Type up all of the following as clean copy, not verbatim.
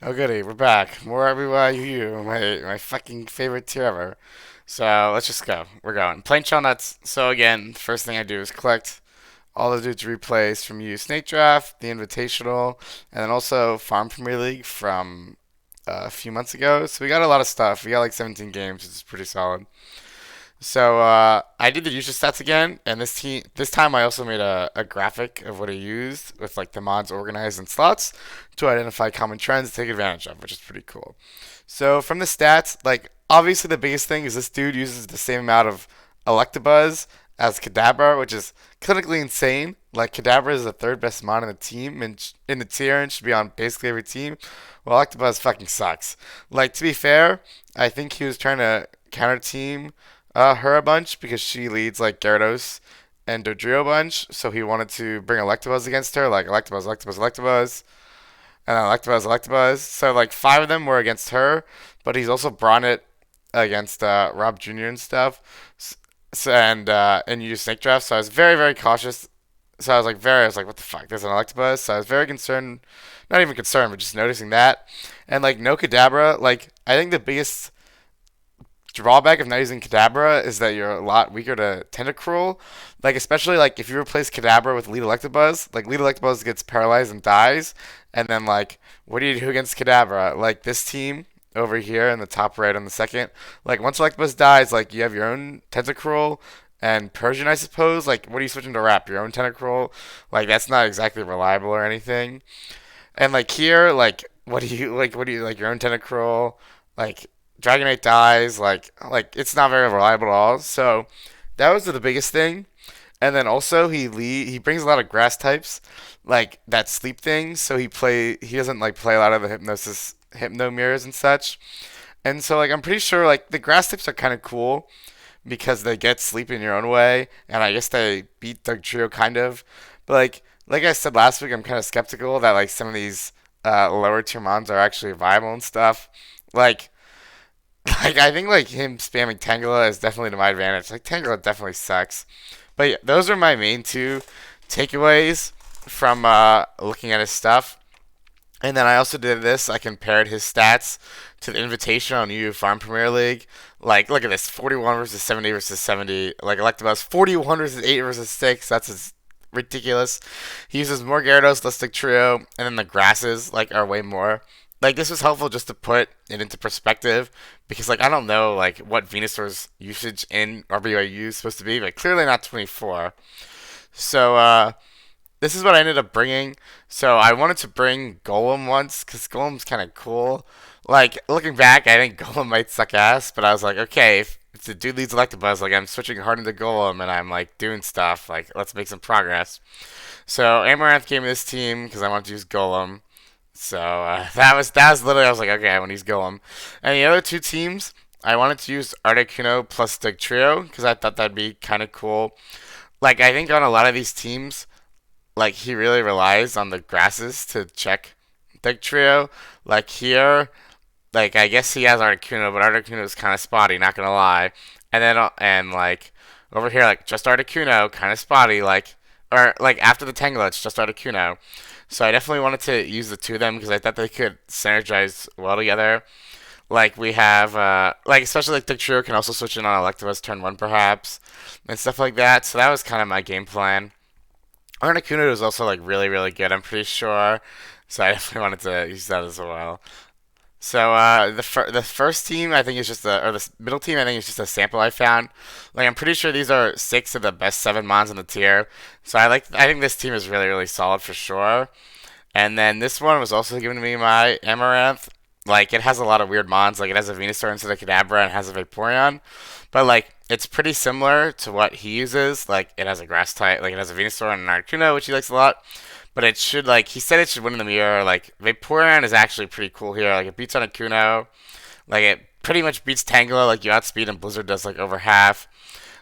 Oh goody, we're back. More BYU, my fucking favorite tier ever. So let's just go. We're going. Playing Shellnuts. So again, first thing I do is collect all the dudes replays from U Snake Draft, the Invitational, and then also Farm Premier League from a few months ago. So we got a lot of stuff. We got like 17 games, which is pretty solid. So I did the user stats again, and this time I also made a graphic of what I used with like the mods organized in slots to identify common trends to take advantage of, which is pretty cool. So from the stats, like obviously the biggest thing is this dude uses the same amount of Electabuzz as Kadabra, which is clinically insane. Like Kadabra is the third best mod in the team and in the tier and should be on basically every team. Well, Electabuzz fucking sucks. Like to be fair, I think he was trying to counter team her a bunch because she leads like Gyarados and Dodrio a bunch. So he wanted to bring Electabuzz against her, like Electabuzz, and then Electabuzz. So like five of them were against her, but he's also brought it against Rob Jr. and stuff. And you use Snake Draft. So I was very cautious. So I was like, what the fuck? There's an Electabuzz. So I was very concerned, not even concerned, but just noticing that. And like no Kadabra, like I think the biggest drawback of not using Kadabra is that you're a lot weaker to Tentacruel. Like especially like if you replace Kadabra with Lead Electabuzz, like Lead Electabuzz gets paralyzed and dies, and then like what do you do against Kadabra? Like this team over here in the top right on the second, like once Electabuzz dies, like you have your own Tentacruel and Persian, I suppose. Like what are you switching to Wrap? Your own Tentacruel? Like that's not exactly reliable or anything. And like here, like what do you like your own Tentacruel? Like Dragonite dies, like it's not very reliable at all. So that was the biggest thing. And then also he brings a lot of grass types, like that sleep thing. So he doesn't like play a lot of the hypno mirrors and such. And so like I'm pretty sure like the grass types are kind of cool because they get sleep in your own way, and I guess they beat the trio kind of. But like I said last week, I'm kind of skeptical that like some of these lower tier mons are actually viable and stuff. Like like I think like him spamming Tangela is definitely to my advantage. Like Tangela definitely sucks. But yeah, those are my main two takeaways from looking at his stuff. And then I also did this. I compared his stats to the invitation on UU Farm Premier League. Like, look at this: 41 versus 70 versus 70. Like Electabuzz, 41 versus 8 versus 6. Ridiculous. He uses more Gyarados, less Stick Trio, and then the grasses like are way more. Like this was helpful just to put it into perspective because like I don't know like what Venusaur's usage in RBIU is supposed to be, but clearly not 24. So this is what I ended up bringing. So I wanted to bring Golem once because Golem's kind of cool. Like looking back, I think Golem might suck ass, but I was like, okay, if the dude leads Electabuzz, like I'm switching hard into Golem and I'm like doing stuff. Like let's make some progress. So Amaranth came to this team because I wanted to use Golem. So that was literally I was like, okay, I want to use Golem. And the other two teams, I wanted to use Articuno plus Dig Trio because I thought that'd be kind of cool. Like I think on a lot of these teams, like he really relies on the grasses to check Dig Trio. Like here, like I guess he has Articuno, but Articuno is kind of spotty, not gonna lie. And like over here, like just Articuno, kind of spotty, like or like after the Tangela, it's just Articuno. So I definitely wanted to use the two of them because I thought they could synergize well together. Like we have, like especially like Dictrio can also switch in on Electabuzz turn one perhaps, and stuff like that. So that was kind of my game plan. Articuno is also like really good. I'm pretty sure. So I definitely wanted to use that as well. So the first team I think is just or the middle team I think is just a sample I found. Like I'm pretty sure these are six of the best seven mons in the tier. So I think this team is really solid for sure. And then this one was also given to me by Amaranth. Like it has a lot of weird mons. Like it has a Venusaur instead of Kadabra and has a Vaporeon. But like it's pretty similar to what he uses. Like it has a grass type. Like it has a Venusaur and an Articuno, which he likes a lot. But it should like he said it should win in the mirror. Like Vaporeon is actually pretty cool here. Like it beats on Akuno. Like it pretty much beats Tangela. Like you outspeed and Blizzard does like over half.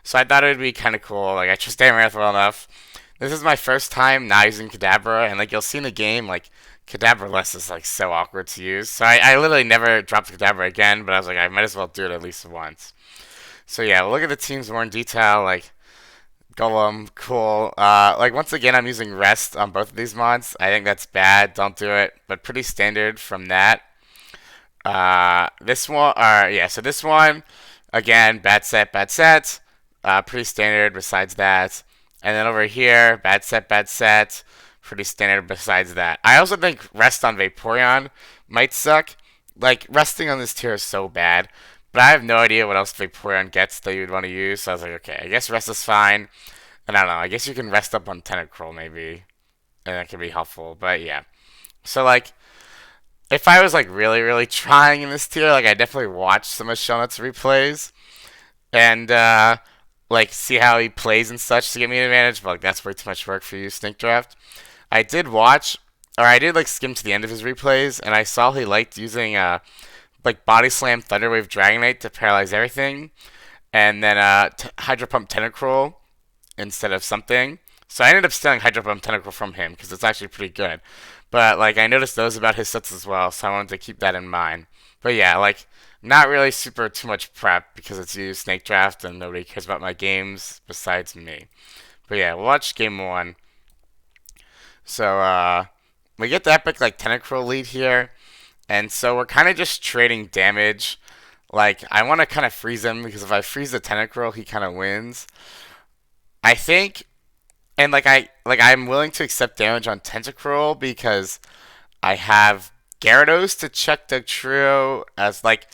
So I thought it would be kind of cool. Like I trust Amaranth well enough. This is my first time not using Kadabra, and like you'll see in the game, like Kadabra less is like so awkward to use. So I literally never dropped Kadabra again, but I was like I might as well do it at least once. So yeah, we'll look at the teams more in detail. Like Golem, cool. Like once again, I'm using Rest on both of these mods. I think that's bad. Don't do it. But pretty standard from that. This one, yeah. So this one, again, bad set, bad set. Pretty standard. Besides that, and then over here, bad set. Pretty standard. Besides that, I also think rest on Vaporeon might suck. Like resting on this tier is so bad, but I have no idea what else Vaporeon gets that you would want to use. So I was like, okay, I guess rest is fine. And I don't know. I guess you can rest up on Tentacruel maybe, and that can be helpful. But yeah. So like if I was like really trying in this tier, like I definitely watch some of Shellnuts replays and like see how he plays and such to get me an advantage. But like that's way too much work for you, Snake Draft. I did watch, or I did like skim to the end of his replays, and I saw he liked using like Body Slam, Thunderwave, Dragonite to paralyze everything, and then Hydro Pump Tentacruel instead of something. So I ended up stealing Hydro Pump Tentacle from him because it's actually pretty good. But like I noticed those about his sets as well, so I wanted to keep that in mind. But yeah, like not really super too much prep because it's you Snake Draft and nobody cares about my games besides me. But yeah, we'll watch game one. So we get the epic like Tentacruel lead here, and so we're kind of just trading damage. Like I want to kind of freeze him because if I freeze the Tentacruel, he kind of wins. I think and I'm willing to accept damage on Tentacruel because I have Gyarados to check the trio as like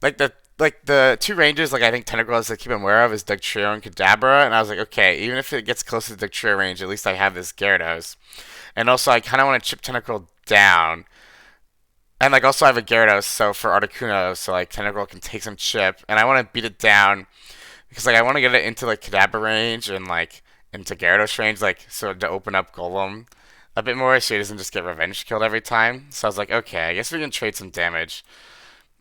the two ranges like I think Tentacruel has to keep him aware of is Dugtrio and Kadabra, and I was like, okay, even if it gets close to the Dugtrio range, at least I have this Gyarados. And also I kinda wanna chip Tentacruel down. And like also I have a Gyarados so for Articuno, so like Tentacruel can take some chip and I wanna beat it down because like I want to get it into like Kadabra range and like into Gyarados range, like so to open up Golem a bit more, so he doesn't just get revenge killed every time. So I was like, okay, I guess we can trade some damage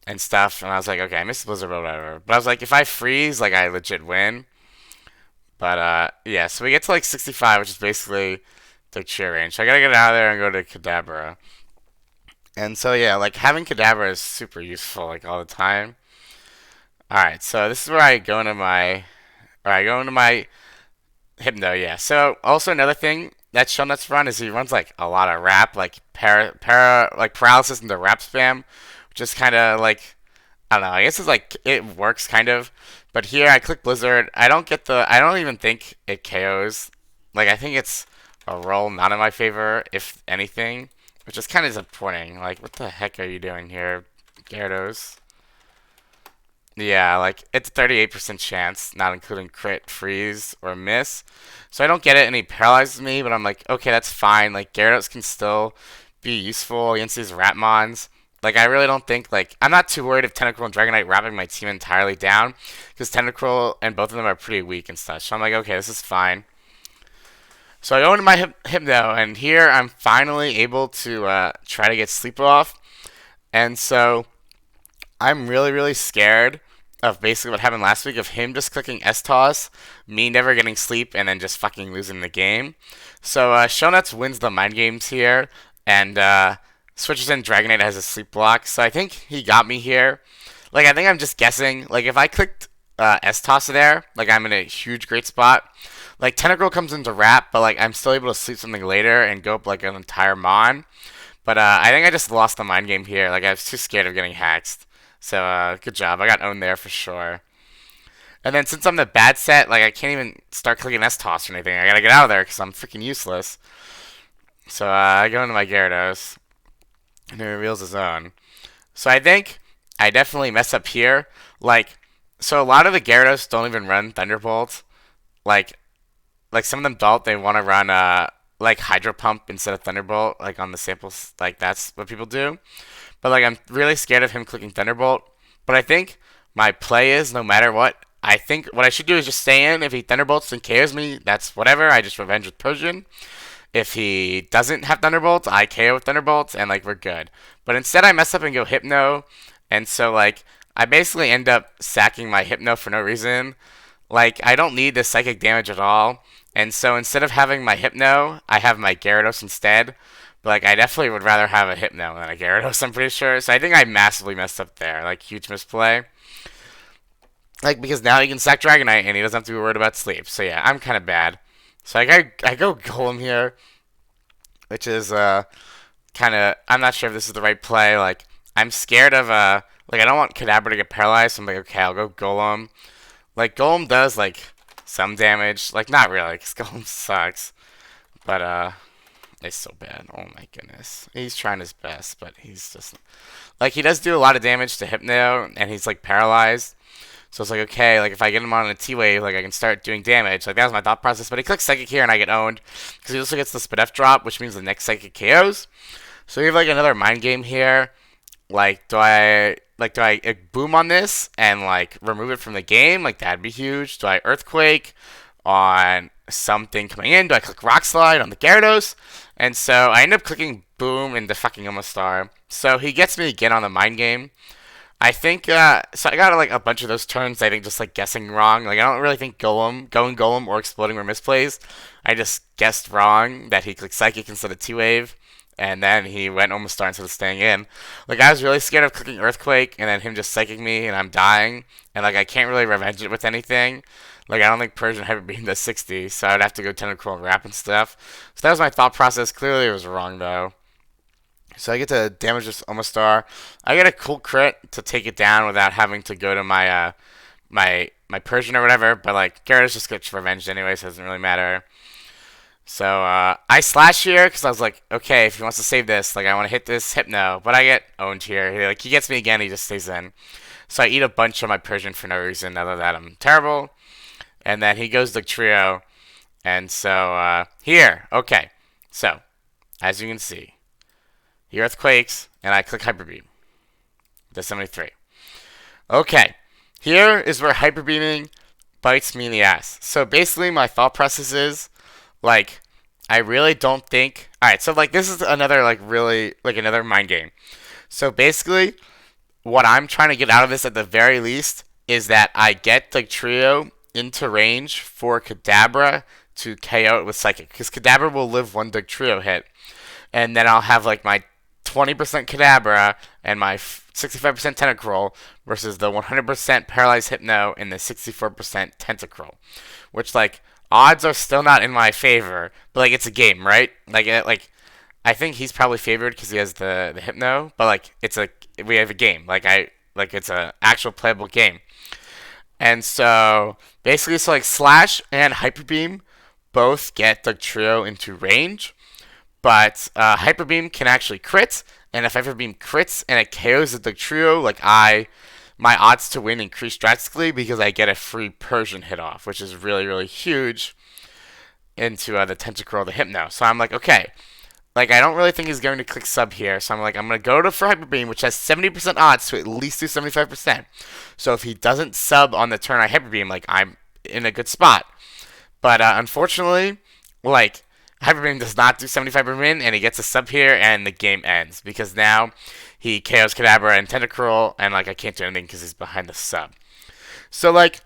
and stuff. And I was like, okay, I missed Blizzard or whatever. But I was like, if I freeze, like I legit win. But yeah, so we get to like 65, which is basically the cheer range. So I gotta get out of there and go to Kadabra. And so yeah, like having Kadabra is super useful like all the time. All right, so this is where I go into my, or I go into my Hypno, yeah. So also another thing that Shellnuts run is he runs like a lot of rap, like like paralysis into rap spam, which is kind of like I don't know. I guess it's like it works kind of, but here I click Blizzard. I don't get the. I don't even think it KOs. Like I think it's a roll not in my favor, if anything, which is kind of disappointing. Like what the heck are you doing here, Gyarados? Yeah, like it's a 38% chance, not including crit, freeze, or miss. So I don't get it, and he paralyzes me, but I'm like, okay, that's fine. Like Gyarados can still be useful against these Ratmons. Like I really don't think like I'm not too worried if Tentacruel and Dragonite wrapping my team entirely down, because Tentacruel and both of them are pretty weak and such. So I'm like, okay, this is fine. So I go into my Hypno, and here I'm finally able to try to get sleep off. And so I'm really scared of basically what happened last week of him just clicking S toss, me never getting sleep, and then just fucking losing the game. So Shellnuts wins the mind games here and switches in Dragonite has a sleep block. So I think he got me here. Like I think I'm just guessing. Like if I clicked S toss there, like I'm in a huge great spot. Like Tentacruel comes into wrap, but like I'm still able to sleep something later and go up like an entire Mon. But I think I just lost the mind game here. Like I was too scared of getting hacked. So good job. I got owned there for sure. And then since I'm the bad set, like I can't even start clicking S toss or anything. I gotta get out of there because I'm freaking useless. So I go into my Gyarados, and he reveals his own. So I think I definitely mess up here. Like, so a lot of the Gyarados don't even run Thunderbolt. Like, like some of them don't. They want to run like Hydro Pump instead of Thunderbolt. Like on the samples, like that's what people do. But like I'm really scared of him clicking Thunderbolt. But I think my play is no matter what. I think what I should do is just stay in. If he Thunderbolts and KOs me, that's whatever. I just revenge with Persian. If he doesn't have Thunderbolts, I KO with Thunderbolts, and like we're good. But instead, I mess up and go Hypno, and so like I basically end up sacking my Hypno for no reason. Like I don't need the psychic damage at all, and so instead of having my Hypno, I have my Gyarados instead. But like I definitely would rather have a Hypno than a Gyarados, I'm pretty sure. So I think I massively messed up there, like huge misplay. Like because now he can sack Dragonite and he doesn't have to be worried about sleep. So yeah, I'm kind of bad. So I go Golem here, which is kind of I'm not sure if this is the right play. Like I'm scared of like I don't want Kadabra to get paralyzed. So I'm like, okay, I'll go Golem. Like Golem does like some damage. Like not really, because Golem sucks. But it's so bad. Oh my goodness. He's trying his best, but he's just like he does do a lot of damage to Hypno, and he's like paralyzed. So it's like, okay, like if I get him on a T-Wave, like I can start doing damage. Like that was my thought process. But he clicks Psychic here and I get owned. Because he also gets the Spadef drop, which means the next Psychic KOs. So we have like another mind game here. Like, do I boom on this and like remove it from the game? Like that'd be huge. Do I Earthquake on something coming in? Do I click Rock Slide on the Gyarados? And so I end up clicking boom into fucking Omastar. So he gets me again on the mind game. I think so. I got like a bunch of those turns. I think just like guessing wrong. Like I don't really think going Golem or exploding were misplays. I just guessed wrong that he clicked Psychic instead of T-Wave, and then he went Omastar instead of staying in. Like I was really scared of clicking Earthquake and then him just psyching me and I'm dying, and like I can't really revenge it with anything. Like I don't think Persian Hyper Beam does 60, so I'd have to go Tentacruel and Wrap and stuff. So that was my thought process. Clearly it was wrong though. So I get to damage this Omastar. I get a cool crit to take it down without having to go to my Persian or whatever. But like Gyarados just gets revenged anyway, so it doesn't really matter. So I slash here because I was like, okay, if he wants to save this, like I want to hit this Hypno, but I get owned here. He gets me again. He just stays in. So I eat a bunch of my Persian for no reason other than I'm terrible. And then he goes to Trio, and so here, okay. So as you can see. He Earthquakes, and I click Hyper Beam. Does 73. Okay, here is where Hyper Beaming bites me in the ass. So basically, my thought process is, like, I really don't think. Alright, so, like, this is another, like, really, like, another mind game. So basically, what I'm trying to get out of this at the very least is that I get the Trio into range for Kadabra to KO it with Psychic. Because Kadabra will live one Trio hit. And then I'll have, like, my 20% Kadabra and my 65% Tentacruel versus the 100% Paralyzed Hypno and the 64% Tentacruel, which like odds are still not in my favor, but like it's a game, right? Like I think he's probably favored because he has the Hypno, but like we have a game, like it's a actual playable game, and so basically so like Slash and Hyper Beam both get the Trio into range. But Hyper Beam can actually crit, and if Hyper Beam crits and it KOs the Trio, like my odds to win increase drastically because I get a free Persian hit off, which is really, really huge into the Tentacruel, the Hypno. So I'm like, okay, like I don't really think he's going to click sub here, so I'm like, I'm going to go to for Hyper Beam, which has 70% odds to at least do 75%. So if he doesn't sub on the turn I Hyper Beam, like I'm in a good spot. But unfortunately, like Hyper Beam does not do 75%, and he gets a sub here, and the game ends. Because now he KOs Kadabra and Tentacruel, and like I can't do anything because he's behind the sub. So like,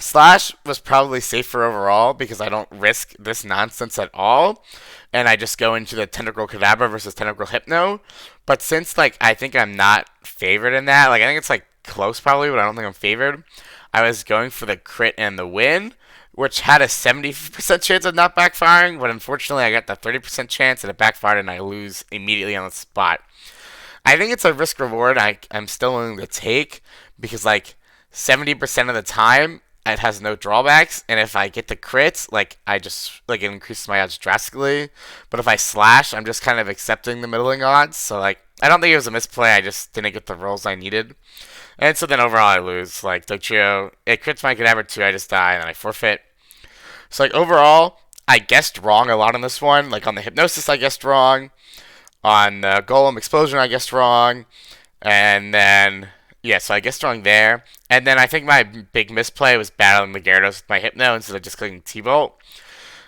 Slash was probably safer overall because I don't risk this nonsense at all. And I just go into the Tentacruel Kadabra versus Tentacruel Hypno. But since like I think I'm not favored in that, like I think it's like close probably, but I don't think I'm favored. I was going for the crit and the win, which had a 70% chance of not backfiring, but unfortunately I got the 30% chance and it backfired and I lose immediately on the spot. I think it's a risk reward I'm still willing to take because like 70% of the time it has no drawbacks, and if I get the crits, like I just like it increases my odds drastically. But if I slash, I'm just kind of accepting the middling odds. So like I don't think it was a misplay, I just didn't get the rolls I needed. And so then overall I lose. Like Trio, it crits my Kadabra too, I just die and then I forfeit. So like overall, I guessed wrong a lot on this one. Like on the Hypnosis, I guessed wrong. On the Golem Explosion, I guessed wrong. And then yeah, so I guessed wrong there. And then I think my big misplay was battling the Gyarados with my Hypno instead of just clicking T-Bolt.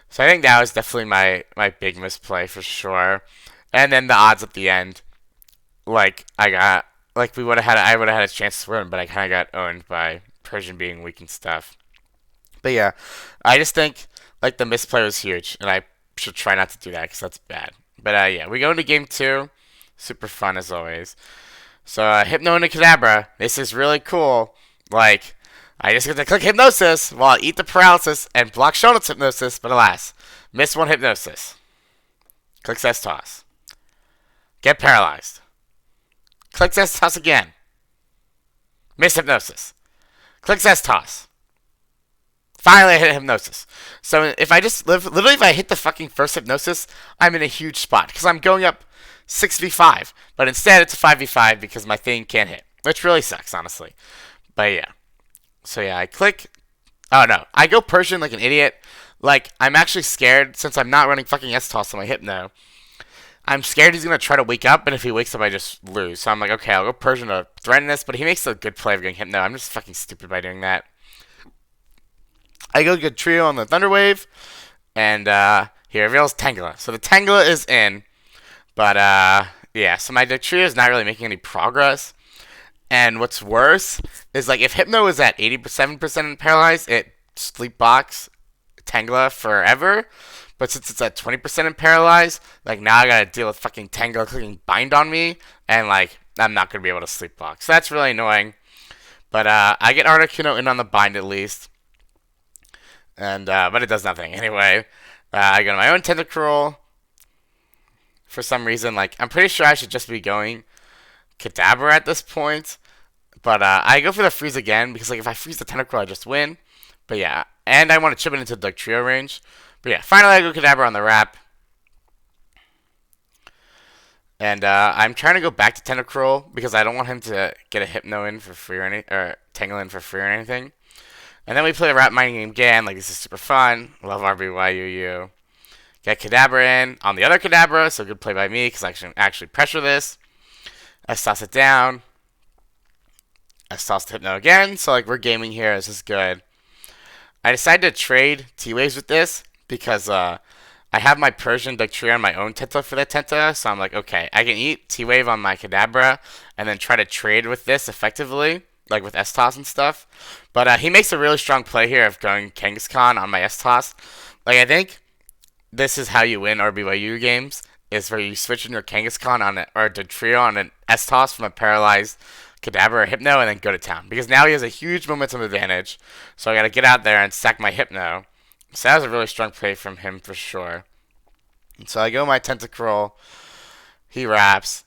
So I think that was definitely my big misplay for sure. And then the odds at the end, like I got like I would have had a chance to win, but I kind of got owned by Persian being weak and stuff. But yeah, I just think like the misplay was huge, and I should try not to do that because that's bad. But yeah, we go into game 2. Super fun as always. So Hypno into Kadabra. This is really cool. Like I just get to click Hypnosis while I eat the paralysis and block Shellnuts Hypnosis, but alas, miss one Hypnosis. Click S toss. Get paralyzed. Clicks S-Toss again. Miss Hypnosis. Clicks S-Toss. Finally, I hit Hypnosis. So if I just literally, if I hit the fucking first Hypnosis, I'm in a huge spot because I'm going up 6v5. But instead, it's a 5v5 because my thing can't hit, which really sucks, honestly. But yeah. So yeah, I click. Oh no, I go Persian like an idiot. Like I'm actually scared since I'm not running fucking S-Toss on my Hypno. I'm scared he's gonna try to wake up, and if he wakes up, I just lose. So I'm like, okay, I'll go Persian to threaten this, but he makes a good play of getting Hypno. I'm just fucking stupid by doing that. I go get Trio on the Thunderwave, and he reveals Tangela. So the Tangela is in, but yeah, so my Trio is not really making any progress. And what's worse is like if Hypno is at 87% in Paralyzed, it sleepbox Tangela forever. But since it's at 20% in Paralyzed, like now I gotta deal with fucking Tangela clicking Bind on me, and like I'm not gonna be able to sleepbox. So that's really annoying. But I get Articuno in on the Bind at least. And but it does nothing anyway. I go to my own Tentacruel. For some reason, like I'm pretty sure I should just be going Kadabra at this point, but I go for the freeze again because like if I freeze the Tentacruel, I just win. But yeah, and I want to chip it into the trio range. But yeah, finally I go Kadabra on the wrap, and I'm trying to go back to Tentacruel because I don't want him to get a Hypno in for free or Tangle in for free or anything. And then we play the Rap Mining game again. Like, this is super fun. Love RBYUU. Get Kadabra in on the other Kadabra, so good play by me because I can actually pressure this. I toss it down. I toss the Hypno again, so like we're gaming here. This is good. I decided to trade T-Waves with this because I have my Persian Dugtrio on my own Tenta for the Tenta, so I'm like, okay, I can eat T-Wave on my Kadabra and then try to trade with this effectively, like with S-Toss and stuff. But he makes a really strong play here of going Kangaskhan on my S-Toss. Like, I think this is how you win RBYU games, is where you switch in your Kangaskhan on it, or Dugtrio on an S-Toss from a Paralyzed Kadabra or Hypno and then go to town. Because now he has a huge momentum advantage, so I gotta get out there and sack my Hypno. So that was a really strong play from him for sure. And so I go my Tentacruel, he wraps.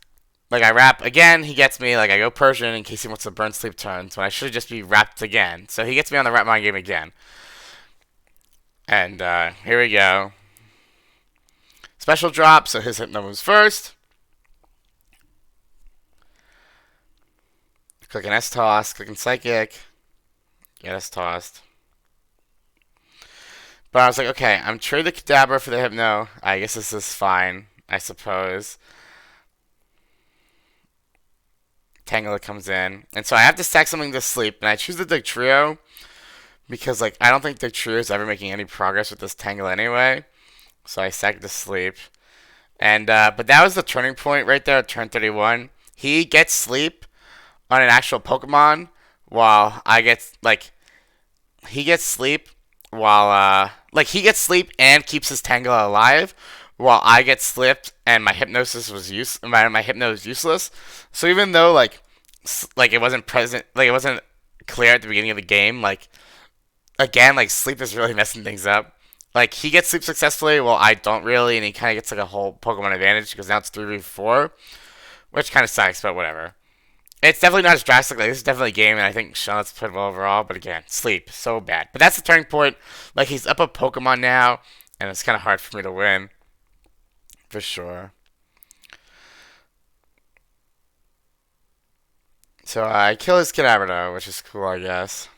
Like, I wrap again, he gets me. Like, I go Persian in case he wants to burn sleep turns when I should just be wrapped again. So he gets me on the Rap Mind game again. And here we go. Special drop, so his Hypno moves first. Clicking S-Toss, clicking Psychic. Get S-Tossed. But I was like, okay, I'm trading the Kadabra for the Hypno. I guess this is fine, I suppose. Tangela comes in. And so I have to stack something to sleep. And I choose the Dugtrio because, like, I don't think Dugtrio is ever making any progress with this Tangela anyway. So I stack to sleep. And, but that was the turning point right there at turn 31. He gets sleep on an actual Pokemon while I get, like, he gets sleep while, like, he gets sleep and keeps his Tangela alive while I get slipped and my Hypnosis was my Hypno was useless. So even though like it wasn't present, like it wasn't clear at the beginning of the game, like again, like sleep is really messing things up. Like he gets sleep successfully, well I don't really, and he kind of gets like a whole Pokemon advantage because now it's 3v4, which kind of sucks, but whatever. It's definitely not as drastic. Like this is definitely a game, and I think Shellnuts played well overall. But again, sleep so bad. But that's the turning point. Like he's up a Pokemon now, and it's kind of hard for me to win. For sure. So I kill his Kadabra, which is cool, I guess.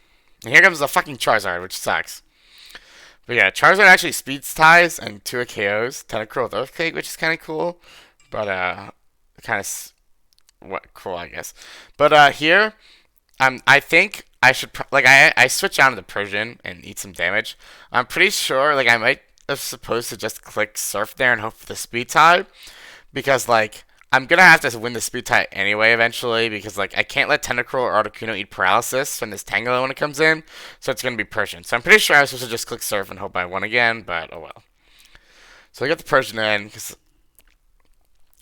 And here comes the fucking Charizard, which sucks. But yeah, Charizard actually speeds ties and 2 KOs. Tentacruel with Earthquake, which is kind of cool. But kind of cool, I guess. But here, I think I should I switch down to the Persian and eat some damage. I'm pretty sure like I might have supposed to just click Surf there and hope for the speed tie, because like I'm gonna have to win the speed tie anyway eventually, because like I can't let Tentacruel or Articuno eat paralysis from this Tangela when it comes in, so it's gonna be Persian. So I'm pretty sure I was supposed to just click Surf and hope I won again, but oh well. So I got the Persian in because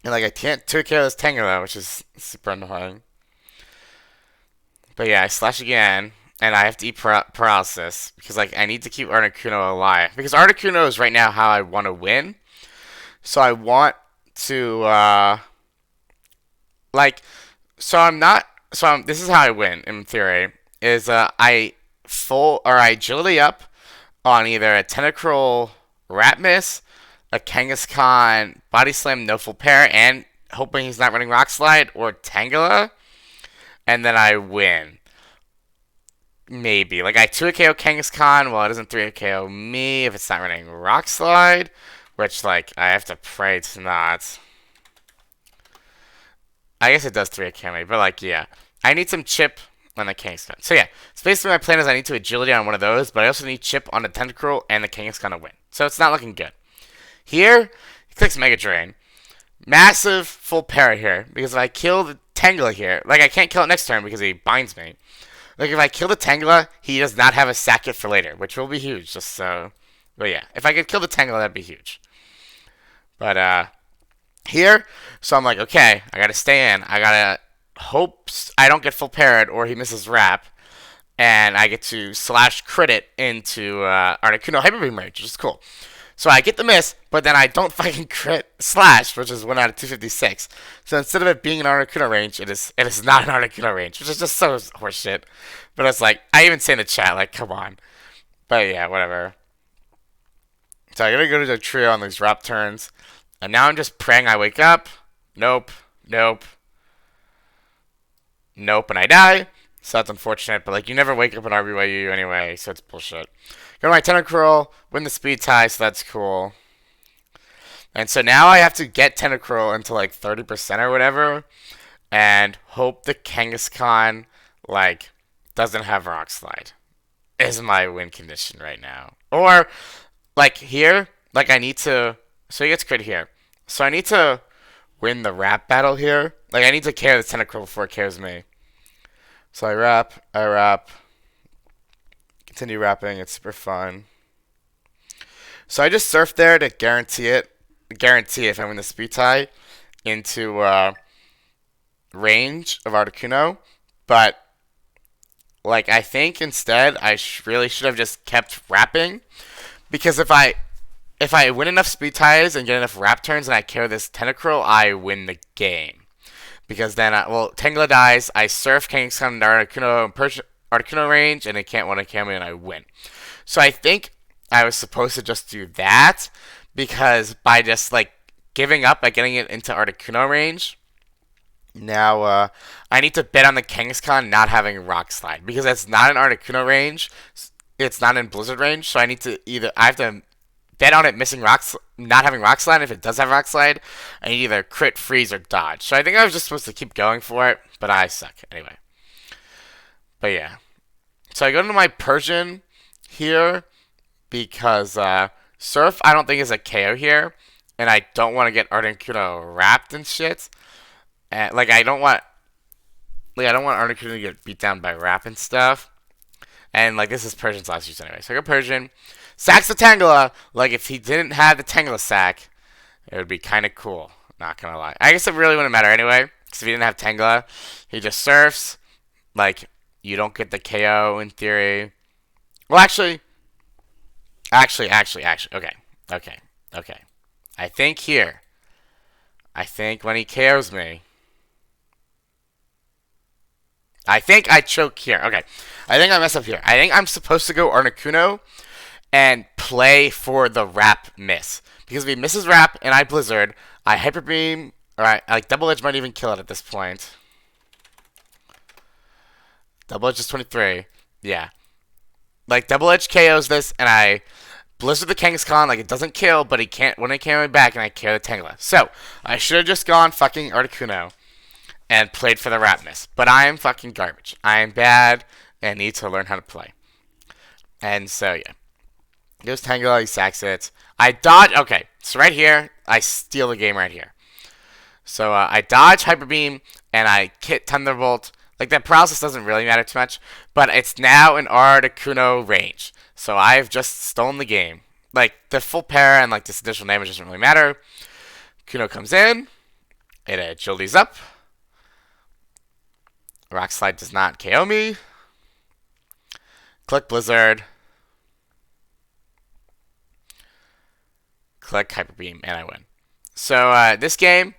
and like I can't 2KO this Tangela, which is super annoying. But yeah, I slash again. And I have to eat paralysis because like I need to keep Articuno alive, because Articuno is right now how I want to win. So I want to like So I'm not. This is how I win in theory. Is I full or I agility up on either a Tentacruel Rat Miss, a Kangaskhan Body Slam no full pair, and hoping he's not running Rock Slide or Tangela, and then I win. Maybe. Like, I 2 KO Kangaskhan, well, it doesn't 3 KO me if it's not running Rock Slide, which, like, I have to pray it's not. I guess it does 3 KO me, but, like, yeah. I need some chip on the Kangaskhan. So, yeah. So, basically, my plan is I need to agility on one of those, but I also need chip on the Tentacruel and the Kangaskhan to win. So, it's not looking good. Here, he clicks Mega Drain. Massive full para here, because if I kill the Tangela here, like, I can't kill it next turn because he binds me. Like, if I kill the Tangela, he does not have a sack it for later, which will be huge, just so. But yeah, if I could kill the Tangela, that'd be huge. But, here, so I'm like, okay, I gotta stay in. I gotta hope I don't get full parried or he misses wrap. And I get to slash crit it into Articuno Hyper Beam range, which is cool. So I get the miss, but then I don't fucking crit slash, which is 1 out of 256. So instead of it being an Articuno range, it is not an Articuno range, which is just so horseshit. But it's like, I even say in the chat, like, come on. But yeah, whatever. So I gotta go to the trio on these wrap turns. And now I'm just praying I wake up. Nope. Nope. Nope. And I die. So that's unfortunate. But like, you never wake up in RBYU anyway, so it's bullshit. Go to my Tentacruel, win the speed tie, so that's cool. And so now I have to get Tentacruel into like 30% or whatever, and hope the Kangaskhan like doesn't have Rock Slide. Is my win condition right now. Or like here, like I need to. So he gets crit here. So I need to win the rap battle here. Like I need to KO the Tentacruel before it KOs me. So I rap, continue rapping. It's super fun. So I just surf there to guarantee if I win the speed tie into range of Articuno. But like I think instead I really should have just kept rapping, because if I win enough speed ties and get enough rap turns and I carry this Tentacruel, I win the game. Because then, Tangela dies, I surf Kangaskhan into Articuno range, and it can't one KO me, and I win. So I think I was supposed to just do that, because by just, like, giving up by getting it into Articuno range, now I need to bet on the Kangaskhan not having Rock Slide, because it's not in Articuno range, it's not in Blizzard range, so I have to bet on it not having Rock Slide. If it does have Rock Slide, I need either crit, freeze, or dodge. So I think I was just supposed to keep going for it, but I suck anyway. But yeah, so I go into my Persian here because Surf I don't think is a KO here, and I don't want to get Articuno wrapped and shit. And like I don't want Articuno to get beat down by Wrap and stuff. And like this is Persian's last use anyway. So I go Persian. Sacks the Tangela. Like if he didn't have the Tangela sack, it would be kind of cool. Not gonna lie. I guess it really wouldn't matter anyway. Because if he didn't have Tangela, he just surfs. Like you don't get the KO in theory. Well, actually. Okay. I think here. I think when he KOs me. I think I choke here. Okay. I think I mess up here. I think I'm supposed to go Articuno and play for the wrap miss. Because if he misses wrap and I blizzard, I hyper beam, or I like double edge might even kill it at this point. Double edge is 23. Yeah. Like double edge KOs this and I blizzard the Kangaskhan, like it doesn't kill, but he can't when I came back and I KO the Tangela. So I should have just gone fucking Articuno and played for the wrap miss. But I am fucking garbage. I am bad and need to learn how to play. And so yeah. Goes Tangela, he sacks it. I dodge. Okay, so right here, I steal the game right here. So I dodge Hyper Beam and I hit Thunderbolt. Like that paralysis doesn't really matter too much, but it's now in Articuno range. So I've just stolen the game. Like the full para and like this additional damage doesn't really matter. Kuno comes in. It agilities up. Rock Slide does not KO me. Click Blizzard. Click Hyper Beam, and I win. So this game,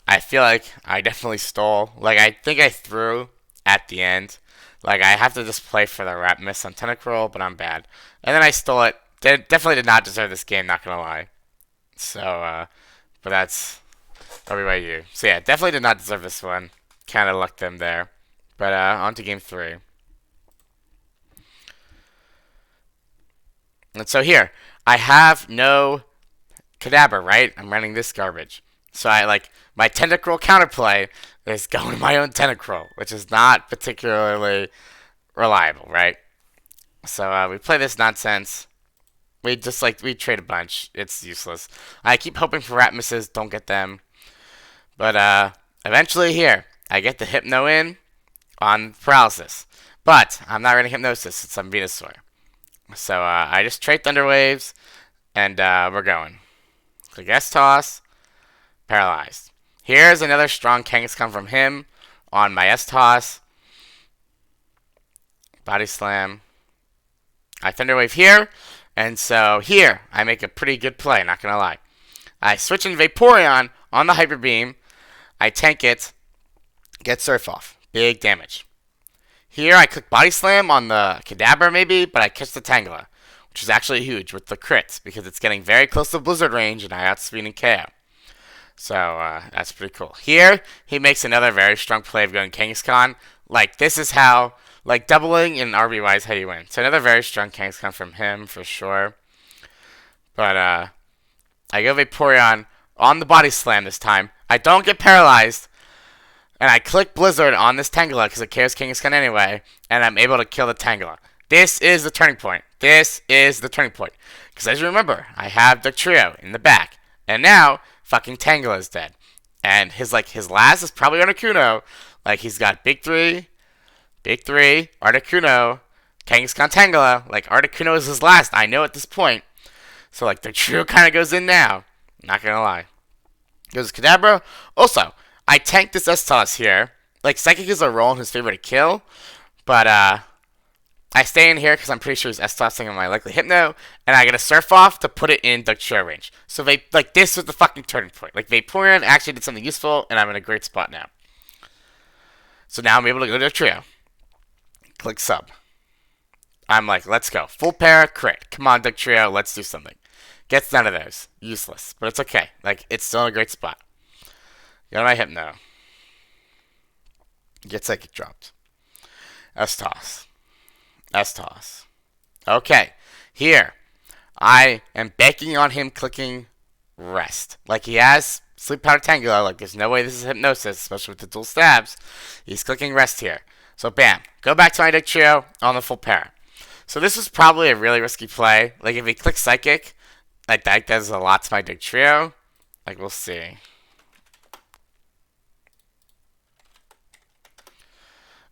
I feel like I definitely stole. Like, I think I threw at the end. Like, I have to just play for the wrap miss on Tentacruel, but I'm bad. And then I stole it. Definitely did not deserve this game, not gonna lie. So, but that's you. So yeah, definitely did not deserve this one. Kind of lucked them there. But on to game 3. And so here, I have no Kadabra, right? I'm running this garbage. So I like my Tentacruel counterplay is going to my own Tentacruel, which is not particularly reliable, right? So we play this nonsense. We trade a bunch. It's useless. I keep hoping for rat misses, don't get them. But eventually here, I get the Hypno in on paralysis. But I'm not running Hypnosis since I'm Venusaur. So I just trade Thunder Waves, and we're going. Click S-Toss, paralyzed. Here's another strong Kangaskhan from him on my S-Toss. Body Slam. I Thunder Wave here, and so here I make a pretty good play, not gonna lie. I switch in Vaporeon on the Hyper Beam. I tank it, get Surf off. Big damage. Here I click Body Slam on the Kadabra maybe, but I catch the Tangela, which is actually huge with the crit because it's getting very close to Blizzard range and I outspeed and KO. So that's pretty cool. Here he makes another very strong play of going Kangaskhan. Like this is how, like doubling in RBY is how you win. So another very strong Kangaskhan from him for sure. But I go Vaporeon on the Body Slam this time. I don't get paralyzed. And I click Blizzard on this Tangela because it KOs Kangaskhan anyway, and I'm able to kill the Tangela. This is the turning point. This is the turning point. Because as you remember, I have Dugtrio in the back, and now fucking Tangela is dead. And his last is probably Articuno. Like he's got Big 3, Articuno, Kangaskhan Tangela. Like Articuno is his last. I know at this point. So like Dugtrio kind of goes in now. Not gonna lie. Goes Kadabra. Also, I tank this S-Toss here. Like, Psychic is a role in his favor to kill. But, I stay in here because I'm pretty sure he's S-Tossing on my likely Hypno. And I get a Surf off to put it in Dugtrio range. So, this was the fucking turning point. Like, Vaporeon actually did something useful, and I'm in a great spot now. So now I'm able to go to Dugtrio. Click sub. I'm like, let's go. Full para, crit. Come on, Dugtrio, let's do something. Gets none of those. Useless. But it's okay. Like, it's still in a great spot. Go to my Hypno. Get Psychic dropped. S-Toss. S-Toss. Okay. Here. I am banking on him clicking Rest. Like he has Sleep Powder Tangela. Like there's no way this is Hypnosis, especially with the dual stabs. He's clicking Rest here. So bam. Go back to my Dugtrio on the full para. So this was probably a really risky play. Like if he clicks Psychic, like that does a lot to my Dugtrio. Like we'll see.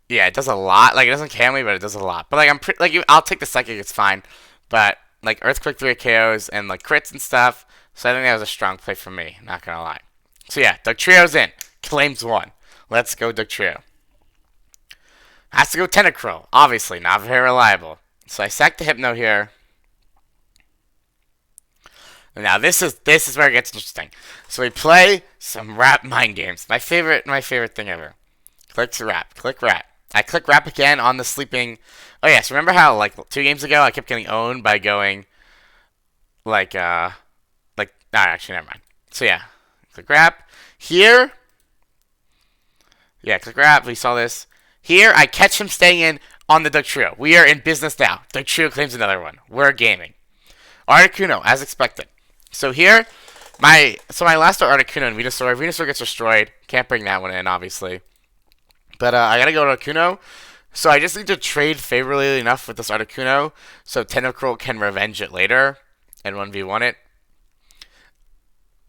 Yeah, it does a lot. Like it doesn't KO me, but it does a lot. But like I'll take the Psychic. It's fine. But like Earthquake 3 KOs and like crits and stuff. So I think that was a strong play for me. Not gonna lie. So yeah, Dugtrio's in. Claims 1. Let's go Dugtrio. Has to go Tentacruel. Obviously, not very reliable. So I sack the Hypno here. Now this is where it gets interesting. So we play some rap mind games. My favorite thing ever. Click rap. Click rap. I click Wrap again on the sleeping. Oh yes, remember how like 2 games ago I kept getting owned by going nah, actually never mind. So yeah, click Wrap here. Yeah, click Wrap. We saw this here. I catch him staying in on the Dugtrio. We are in business now. Dugtrio claims another one. We're gaming. Articuno as expected. So here, my last Articuno and Venusaur. Venusaur gets destroyed. Can't bring that one in, obviously. But I gotta go to Articuno. So I just need to trade favorably enough with this Articuno so Tentacruel can revenge it later and 1v1 it.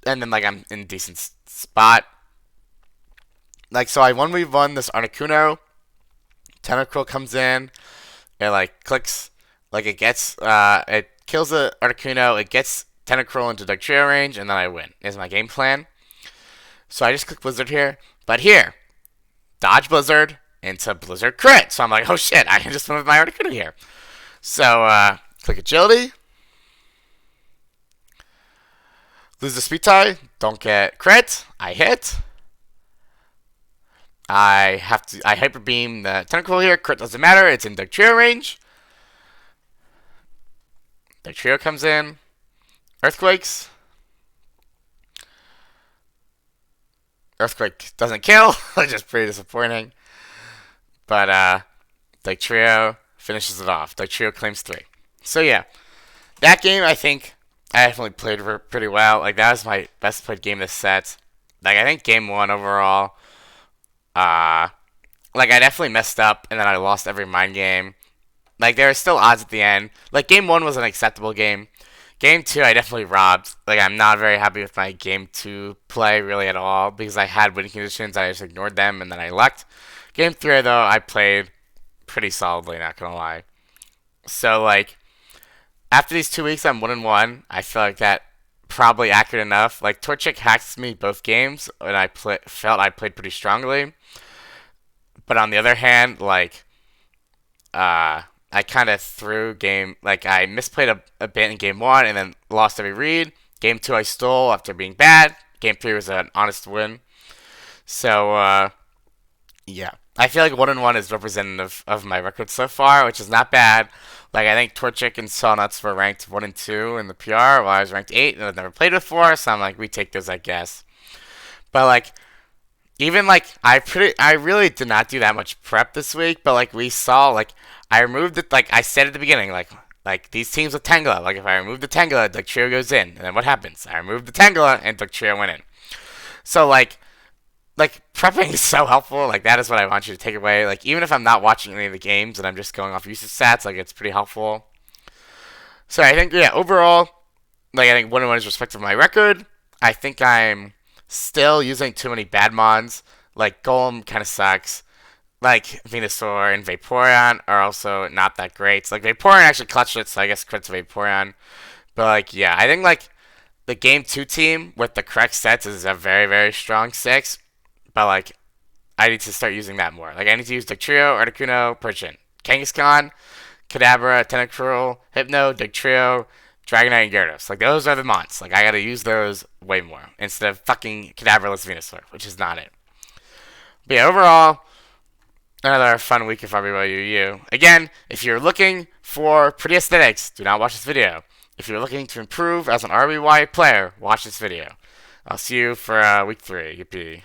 And then like I'm in a decent spot. Like so I 1v1 this Articuno. Tentacruel comes in. It like clicks, like it gets it kills the Articuno, it gets Tentacruel into Dugtrio range, and then I win. Is my game plan. So I just click Blizzard here. But here, dodge Blizzard into Blizzard crit. So I'm like, oh shit, I can just win with my Articuno here. So click Agility. Lose the speed tie. Don't get crit. I hit. I hyper beam the tentacle here. Crit doesn't matter. It's in Dugtrio range. Dugtrio comes in. Earthquakes. Earthquake doesn't kill, which is pretty disappointing. But Dugtrio finishes it off. Dugtrio claims 3. So yeah, that game I think I definitely played pretty well. Like that was my best played game this set. Like I think game 1 overall, uh, like I definitely messed up and then I lost every mind game. Like there are still odds at the end. Like game 1 was an acceptable game. Game 2 I definitely robbed. Like I'm not very happy with my game 2 play really at all because I had winning conditions. I just ignored them and then I lucked. Game 3 though I played pretty solidly. Not gonna lie. So like after these 2 weeks, I'm 1-1. I feel like that probably accurate enough. Like Torchic hacked me both games, and felt I played pretty strongly. But on the other hand, like I kind of threw game like I misplayed a bit in game 1 and then lost every read. Game 2 I stole after being bad. Game 3 was an honest win. So yeah. I feel like 1-1 is representative of my record so far, which is not bad. Like I think Torchic and Shellnuts were ranked 1 and 2 in the PR, while I was ranked 8 and I've never played before, so I'm like, we take those I guess. But like even like I really did not do that much prep this week, but like we saw like I removed it like I said at the beginning, like these teams with Tangela, like if I remove the Tangela, Dugtrio goes in, and then what happens? I remove the Tangela and Dugtrio went in. So like prepping is so helpful. Like that is what I want you to take away. Like even if I'm not watching any of the games and I'm just going off usage stats, like it's pretty helpful. So I think yeah, overall, like I think 1-1 is respective of my record. I think I'm still using too many bad mons. Like Golem kind of sucks. Like Venusaur and Vaporeon are also not that great. So, like Vaporeon actually clutched it, so I guess credit to Vaporeon. But like yeah, I think like the game 2 team with the correct sets is a very very strong 6. But like I need to start using that more. Like I need to use Dugtrio, Articuno, Persian, Kangaskhan, Kadabra, Tentacruel, Hypno, Dugtrio, Dragonite, and Gyarados. Like those are the mons. Like I gotta use those way more instead of fucking Kadabraless Venusaur, which is not it. But yeah, overall, another fun week of RBYUU. Again, if you're looking for pretty aesthetics, do not watch this video. If you're looking to improve as an RBY player, watch this video. I'll see you for week 3. Yippee.